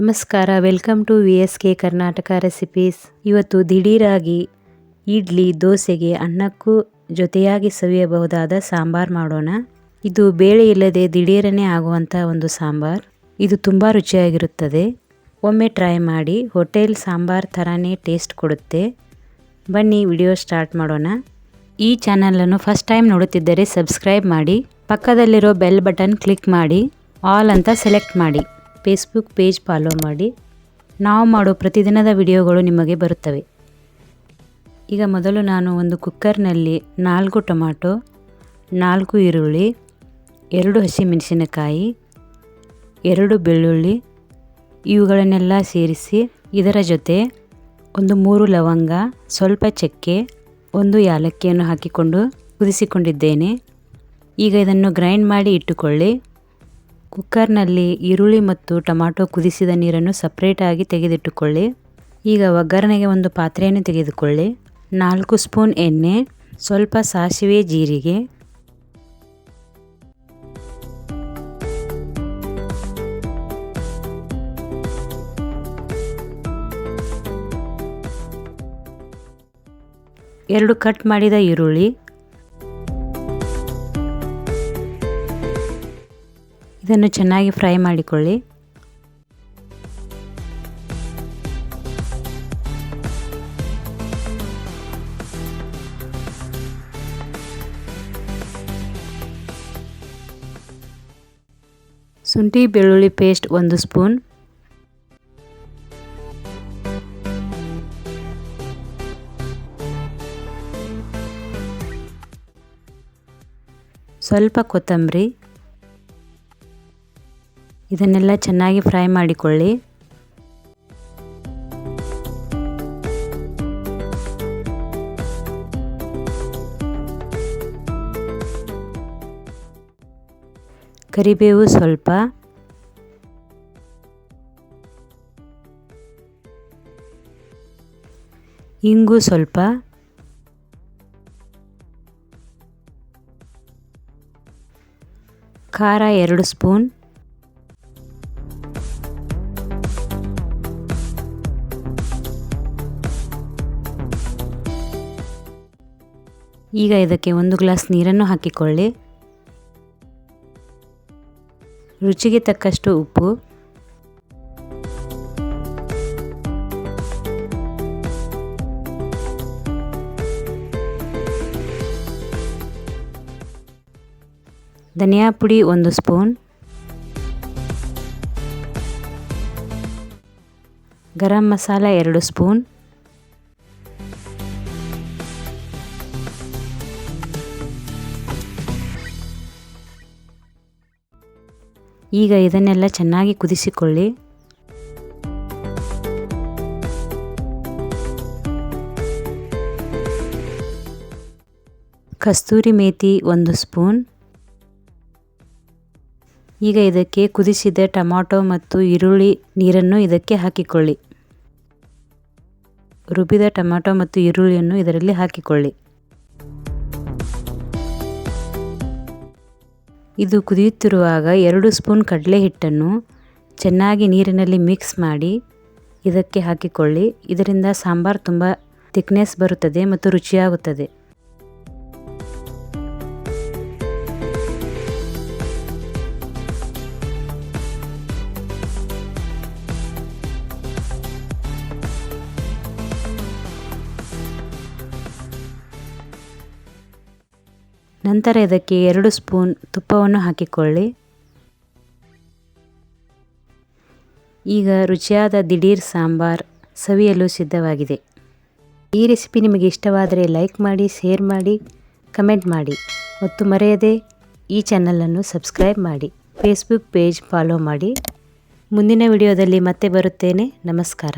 ನಮಸ್ಕಾರ, welcome to VSK Karnataka recipes. ಇವತ್ತು ದಿಢೀರಾಗಿ ಇಡ್ಲಿ, ದೋಸೆಗೆ, ಅನ್ನಕ್ಕೂ ಜೊತೆಯಾಗಿ ಸವಿಯಬಹುದಾದ ಸಾಂಬಾರ್ ಮಾಡೋಣ. ಇದು ಬೇಳೆ ಇಲ್ಲದೆ ದಿಢೀರನೇ ಆಗುವಂಥ ಒಂದು ಸಾಂಬಾರ್. ಇದು ತುಂಬ ರುಚಿಯಾಗಿರುತ್ತದೆ. ಒಮ್ಮೆ ಟ್ರೈ ಮಾಡಿ. ಹೋಟೆಲ್ ಸಾಂಬಾರ್ ಥರನೇ ಟೇಸ್ಟ್ ಕೊಡುತ್ತೆ. ಬನ್ನಿ ವಿಡಿಯೋ ಸ್ಟಾರ್ಟ್ ಮಾಡೋಣ. ಈ ಚಾನಲನ್ನು ಫಸ್ಟ್ ಟೈಮ್ ನೋಡುತ್ತಿದ್ದರೆ ಸಬ್ಸ್ಕ್ರೈಬ್ ಮಾಡಿ. ಪಕ್ಕದಲ್ಲಿರೋ ಬೆಲ್ ಬಟನ್ ಕ್ಲಿಕ್ ಮಾಡಿ. ಆಲ್ ಅಂತ ಸೆಲೆಕ್ಟ್ ಮಾಡಿ. ಫೇಸ್ಬುಕ್ ಪೇಜ್ ಫಾಲೋ ಮಾಡಿ. ನಾವು ಮಾಡೋ ಪ್ರತಿದಿನದ ವಿಡಿಯೋಗಳು ನಿಮಗೆ ಬರುತ್ತವೆ. ಈಗ ಮೊದಲು ನಾನು ಒಂದು ಕುಕ್ಕರ್ನಲ್ಲಿ 4 ಟೊಮಾಟೊ, 4 ಈರುಳ್ಳಿ, 2 ಹಸಿಮೆಣಸಿನಕಾಯಿ, 2 ಬೆಳ್ಳುಳ್ಳಿ ಇವುಗಳನ್ನೆಲ್ಲ ಸೇರಿಸಿ ಇದರ ಜೊತೆ ಒಂದು 3 ಲವಂಗ, ಸ್ವಲ್ಪ ಚಕ್ಕೆ, 1 ಯಾಲಕ್ಕಿಯನ್ನು ಹಾಕಿಕೊಂಡು ಕುದಿಸಿಕೊಂಡಿದ್ದೇನೆ. ಈಗ ಇದನ್ನು ಗ್ರೈಂಡ್ ಮಾಡಿ ಇಟ್ಟುಕೊಳ್ಳಿ. ಕುಕ್ಕರ್ನಲ್ಲಿ ಈರುಳ್ಳಿ ಮತ್ತು ಟೊಮಾಟೊ ಕುದಿಸಿದ ನೀರನ್ನು ಸಪ್ರೇಟಾಗಿ ತೆಗೆದಿಟ್ಟುಕೊಳ್ಳಿ. ಈಗ ಒಗ್ಗರಣೆಗೆ ಒಂದು ಪಾತ್ರೆಯನ್ನು ತೆಗೆದುಕೊಳ್ಳಿ. 4 ಸ್ಪೂನ್ ಎಣ್ಣೆ, ಸ್ವಲ್ಪ ಸಾಸಿವೆ, ಜೀರಿಗೆ, ಎರಡು ಕಟ್ ಮಾಡಿದ ಈರುಳ್ಳಿ, ಇದನ್ನು ಚೆನ್ನಾಗಿ ಫ್ರೈ ಮಾಡಿಕೊಳ್ಳಿ. ಶುಂಠಿ ಬೆಳ್ಳುಳ್ಳಿ ಪೇಸ್ಟ್ 1 ಸ್ಪೂನ್, ಸ್ವಲ್ಪ ಕೊತ್ತಂಬರಿ, ಇದನ್ನೆಲ್ಲ ಚೆನ್ನಾಗಿ ಫ್ರೈ ಮಾಡಿಕೊಳ್ಳಿ. ಕರಿಬೇವು ಸ್ವಲ್ಪ, ಇಂಗು ಸ್ವಲ್ಪ, ಖಾರ 2 ಸ್ಪೂನ್, ಈಗ ಇದಕ್ಕೆ 1 ಗ್ಲಾಸ್ ನೀರನ್ನು ಹಾಕಿಕೊಳ್ಳಿ. ರುಚಿಗೆ ತಕ್ಕಷ್ಟು ಉಪ್ಪು, ಧನಿಯಾ ಪುಡಿ 1 ಸ್ಪೂನ್, ಗರಂ ಮಸಾಲ 2 ಸ್ಪೂನ್, ಈಗ ಇದನ್ನೆಲ್ಲ ಚೆನ್ನಾಗಿ ಕುದಿಸಿಕೊಳ್ಳಿ. ಕಸ್ತೂರಿ ಮೇಥಿ 1 ಸ್ಪೂನ್. ಈಗ ಇದಕ್ಕೆ ಕುದಿಸಿದ ಟೊಮಾಟೊ ಮತ್ತು ಈರುಳ್ಳಿ ನೀರನ್ನು ಇದಕ್ಕೆ ಹಾಕಿಕೊಳ್ಳಿ. ರುಬ್ಬಿದ ಟೊಮಾಟೊ ಮತ್ತು ಈರುಳ್ಳಿಯನ್ನು ಇದರಲ್ಲಿ ಹಾಕಿಕೊಳ್ಳಿ. ಇದು ಕುದಿಯುತ್ತಿರುವಾಗ 2 ಸ್ಪೂನ್ ಕಡಲೆ ಹಿಟ್ಟನ್ನು ಚೆನ್ನಾಗಿ ನೀರಿನಲ್ಲಿ ಮಿಕ್ಸ್ ಮಾಡಿ ಇದಕ್ಕೆ ಹಾಕಿಕೊಳ್ಳಿ. ಇದರಿಂದ ಸಾಂಬಾರ್ ತುಂಬ ಥಿಕ್ನೆಸ್ ಬರುತ್ತದೆ ಮತ್ತು ರುಚಿಯಾಗುತ್ತದೆ. ನಂತರ ಇದಕ್ಕೆ 2 ಸ್ಪೂನ್ ತುಪ್ಪವನ್ನು ಹಾಕಿಕೊಳ್ಳಿ. ಈಗ ರುಚಿಯಾದ ದಿಢೀರ್ ಸಾಂಬಾರ್ ಸವಿಯಲು ಸಿದ್ಧವಾಗಿದೆ. ಈ ರೆಸಿಪಿ ನಿಮಗೆ ಇಷ್ಟವಾದರೆ ಲೈಕ್ ಮಾಡಿ, ಶೇರ್ ಮಾಡಿ, ಕಮೆಂಟ್ ಮಾಡಿ ಮತ್ತು ಮರೆಯದೆ ಈ ಚಾನಲನ್ನು ಸಬ್ಸ್ಕ್ರೈಬ್ ಮಾಡಿ. ಫೇಸ್ಬುಕ್ ಪೇಜ್ ಫಾಲೋ ಮಾಡಿ. ಮುಂದಿನ ವಿಡಿಯೋದಲ್ಲಿ ಮತ್ತೆ ಬರುತ್ತೇನೆ. ನಮಸ್ಕಾರ.